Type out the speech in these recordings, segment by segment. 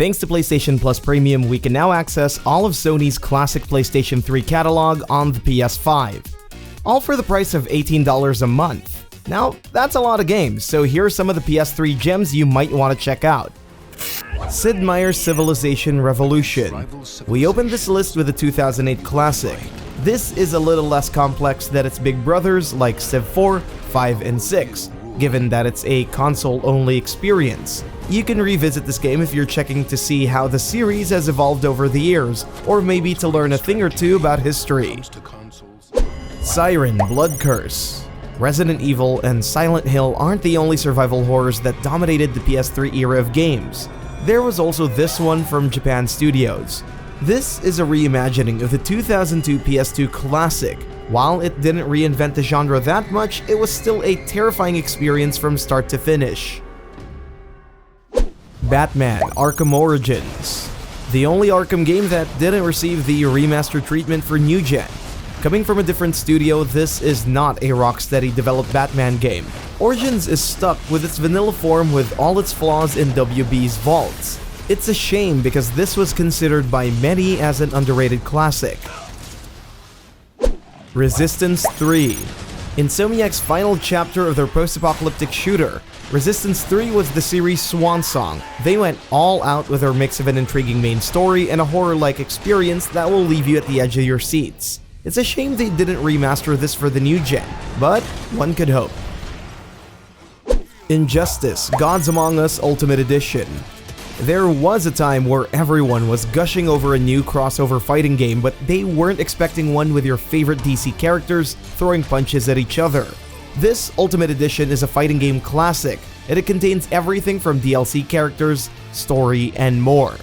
Thanks to PlayStation Plus Premium, we can now access all of Sony's classic PlayStation 3 catalog on the PS5. All for the price of $18 a month. Now, that's a lot of games, so here are some of the PS3 gems you might want to check out. Sid Meier's Civilization Revolution. We opened this list with a 2008 classic. This is a little less complex than its big brothers like Civ 4, 5, and 6, given that it's a console-only experience. You can revisit this game if you're checking to see how the series has evolved over the years, or maybe to learn a thing or two about history. Siren Blood Curse. Resident Evil and Silent Hill aren't the only survival horrors that dominated the PS3 era of games. There was also this one from Japan Studios. This is a reimagining of the 2002 PS2 classic. While it didn't reinvent the genre that much, it was still a terrifying experience from start to finish. Batman Arkham Origins. The only Arkham game that didn't receive the remastered treatment for new gen. Coming from a different studio, this is not a Rocksteady developed Batman game. Origins is stuck with its vanilla form with all its flaws in WB's vaults. It's a shame because this was considered by many as an underrated classic. Resistance 3. Insomniac's final chapter of their post-apocalyptic shooter, Resistance 3 was the series' swan song. They went all out with their mix of an intriguing main story and a horror-like experience that will leave you at the edge of your seats. It's a shame they didn't remaster this for the new gen, but one could hope. Injustice Gods Among Us Ultimate Edition. There was a time where everyone was gushing over a new crossover fighting game, but they weren't expecting one with your favorite DC characters throwing punches at each other. This Ultimate Edition is a fighting game classic, and it contains everything from DLC characters, story, and more.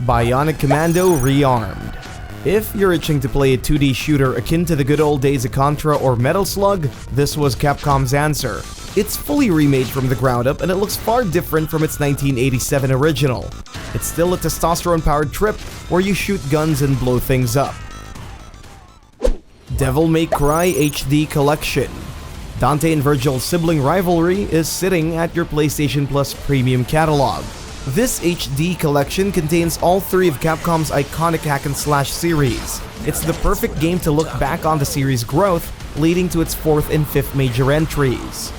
Bionic Commando Rearmed. If you're itching to play a 2D shooter akin to the good old days of Contra or Metal Slug, this was Capcom's answer. It's fully remade from the ground up and it looks far different from its 1987 original. It's still a testosterone-powered trip where you shoot guns and blow things up. Devil May Cry HD Collection. Dante and Virgil's sibling rivalry is sitting at your PlayStation Plus Premium catalog. This HD collection contains all three of Capcom's iconic hack-and-slash series. It's the perfect game to look back on the series' growth, leading to its fourth and fifth major entries.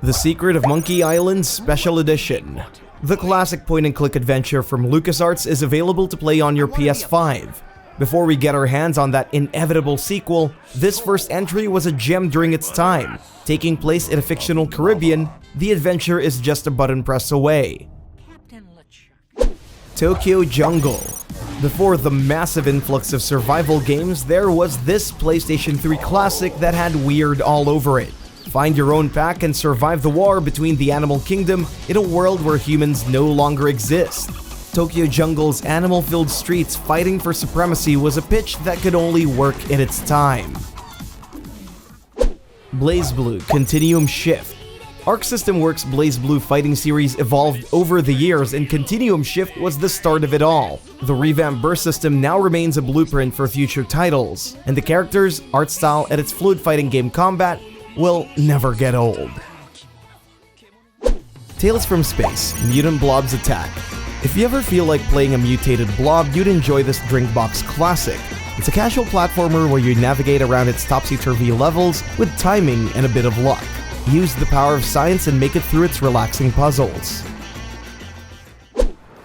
The Secret of Monkey Island Special Edition. The classic point-and-click adventure from LucasArts is available to play on your PS5. Before we get our hands on that inevitable sequel, this first entry was a gem during its time. Taking place in a fictional Caribbean, the adventure is just a button press away. Tokyo Jungle. Before the massive influx of survival games, there was this PlayStation 3 classic that had weird all over it. Find your own pack and survive the war between the animal kingdom in a world where humans no longer exist. Tokyo Jungle's animal-filled streets fighting for supremacy was a pitch that could only work in its time. BlazBlue Continuum Shift. Arc System Works' BlazBlue fighting series evolved over the years, and Continuum Shift was the start of it all. The revamped burst system now remains a blueprint for future titles, and the characters, art style, and its fluid fighting game combat will never get old. Tales from Space Mutant Blobs Attack. If you ever feel like playing a mutated blob, you'd enjoy this Drinkbox classic. It's a casual platformer where you navigate around its topsy-turvy levels with timing and a bit of luck. Use the power of science and make it through its relaxing puzzles.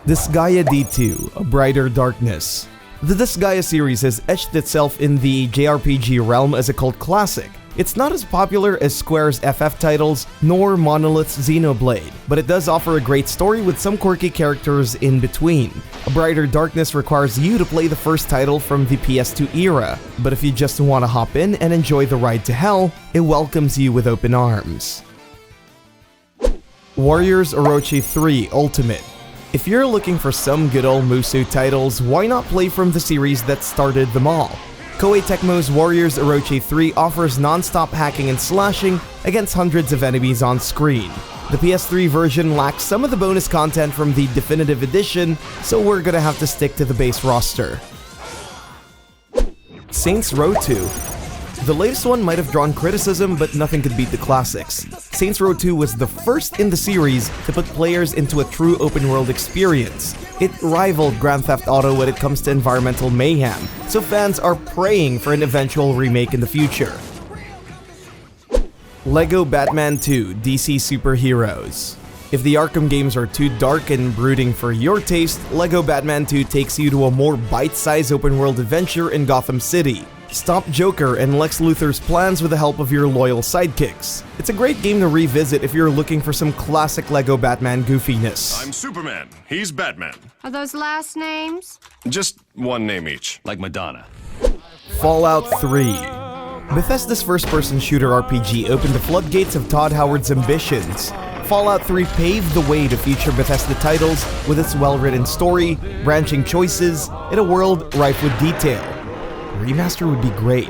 Disgaea D2, A Brighter Darkness. The Disgaea series has etched itself in the JRPG realm as a cult classic. It's not as popular as Square's FF titles, nor Monolith's Xenoblade, but it does offer a great story with some quirky characters in between. A Brighter Darkness requires you to play the first title from the PS2 era, but if you just want to hop in and enjoy the ride to hell, it welcomes you with open arms. Warriors Orochi 3 Ultimate. If you're looking for some good old Musou titles, why not play from the series that started them all? Koei Tecmo's Warriors Orochi 3 offers non-stop hacking and slashing against hundreds of enemies on screen. The PS3 version lacks some of the bonus content from the definitive edition, so we're gonna have to stick to the base roster. Saints Row 2. The latest one might have drawn criticism, but nothing could beat the classics. Saints Row 2 was the first in the series to put players into a true open-world experience. It rivaled Grand Theft Auto when it comes to environmental mayhem, so fans are praying for an eventual remake in the future. LEGO Batman 2 DC Superheroes. If the Arkham games are too dark and brooding for your taste, LEGO Batman 2 takes you to a more bite-sized open-world adventure in Gotham City. Stop Joker and Lex Luthor's plans with the help of your loyal sidekicks. It's a great game to revisit if you're looking for some classic LEGO Batman goofiness. I'm Superman. He's Batman. Are those last names? Just one name each. Like Madonna. Fallout 3. Bethesda's first-person shooter RPG opened the floodgates of Todd Howard's ambitions. Fallout 3 paved the way to future Bethesda titles with its well-written story, branching choices, and a world rife with detail. A remaster would be great.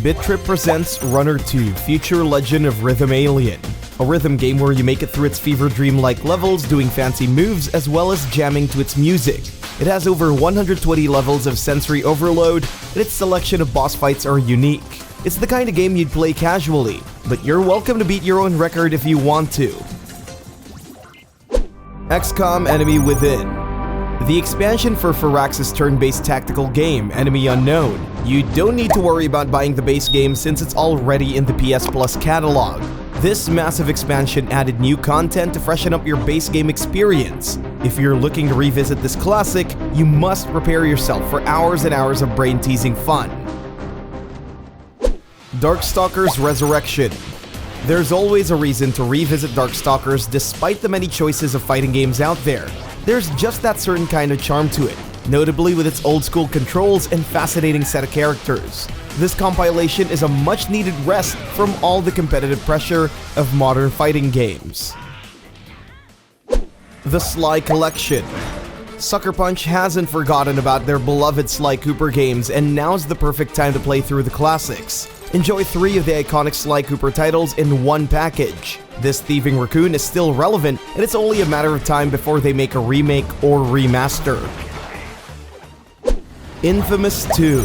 BitTrip presents Runner 2 Future Legend of Rhythm Alien, a rhythm game where you make it through its fever dream-like levels doing fancy moves as well as jamming to its music. It has over 120 levels of sensory overload, and its selection of boss fights are unique. It's the kind of game you'd play casually, but you're welcome to beat your own record if you want to. XCOM Enemy Within. The expansion for Firaxis turn-based tactical game, Enemy Unknown. You don't need to worry about buying the base game since it's already in the PS Plus catalog. This massive expansion added new content to freshen up your base game experience. If you're looking to revisit this classic, you must prepare yourself for hours and hours of brain-teasing fun. Darkstalkers Resurrection. There's always a reason to revisit Darkstalkers despite the many choices of fighting games out there. There's just that certain kind of charm to it, notably with its old-school controls and fascinating set of characters. This compilation is a much-needed rest from all the competitive pressure of modern fighting games. The Sly Collection. Sucker Punch hasn't forgotten about their beloved Sly Cooper games, and now's the perfect time to play through the classics. Enjoy 3 of the iconic Sly Cooper titles in one package. This thieving raccoon is still relevant, and it's only a matter of time before they make a remake or remaster. Infamous 2.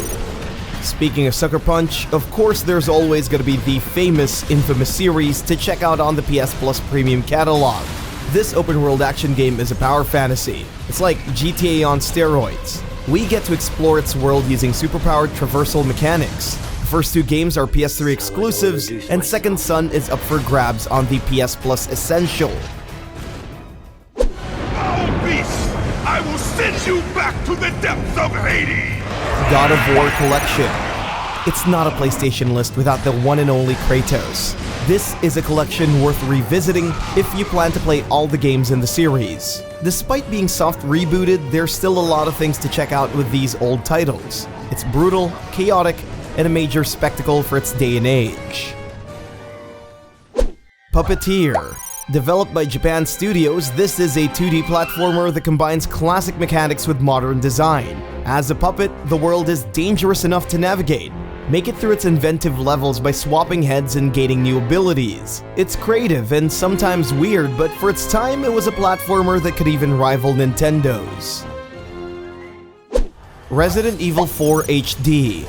Speaking of Sucker Punch, of course there's always going to be the famous Infamous series to check out on the PS Plus Premium catalog. This open-world action game is a power fantasy. It's like GTA on steroids. We get to explore its world using superpowered traversal mechanics. The first 2 games are PS3 exclusives, and Second Son is up for grabs on the PS Plus Essential. Foul beast! I will send you back to the depths of Hades! God of War Collection. It's not a PlayStation list without the one and only Kratos. This is a collection worth revisiting if you plan to play all the games in the series. Despite being soft rebooted, there's still a lot of things to check out with these old titles. It's brutal, chaotic, and a major spectacle for its day and age. Puppeteer. Developed by Japan Studios, this is a 2D platformer that combines classic mechanics with modern design. As a puppet, the world is dangerous enough to navigate. Make it through its inventive levels by swapping heads and gaining new abilities. It's creative and sometimes weird, but for its time, it was a platformer that could even rival Nintendo's. Resident Evil 4 HD.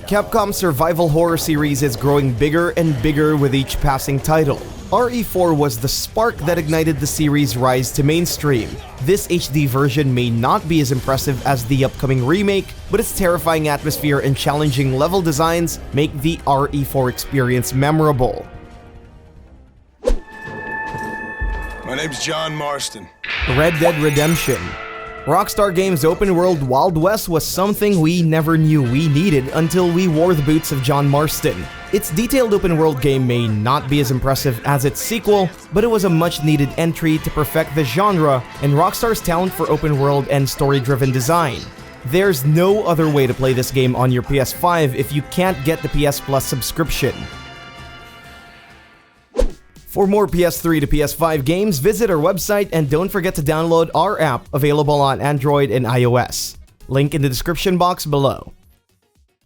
Capcom's survival horror series is growing bigger and bigger with each passing title. RE4 was the spark that ignited the series' rise to mainstream. This HD version may not be as impressive as the upcoming remake, but its terrifying atmosphere and challenging level designs make the RE4 experience memorable. My name's John Marston. Red Dead Redemption. Rockstar Games' open-world Wild West was something we never knew we needed until we wore the boots of John Marston. Its detailed open-world game may not be as impressive as its sequel, but it was a much-needed entry to perfect the genre and Rockstar's talent for open-world and story-driven design. There's no other way to play this game on your PS5 if you can't get the PS Plus subscription. For more PS3 to PS5 games, visit our website and don't forget to download our app available on Android and iOS. Link in the description box below.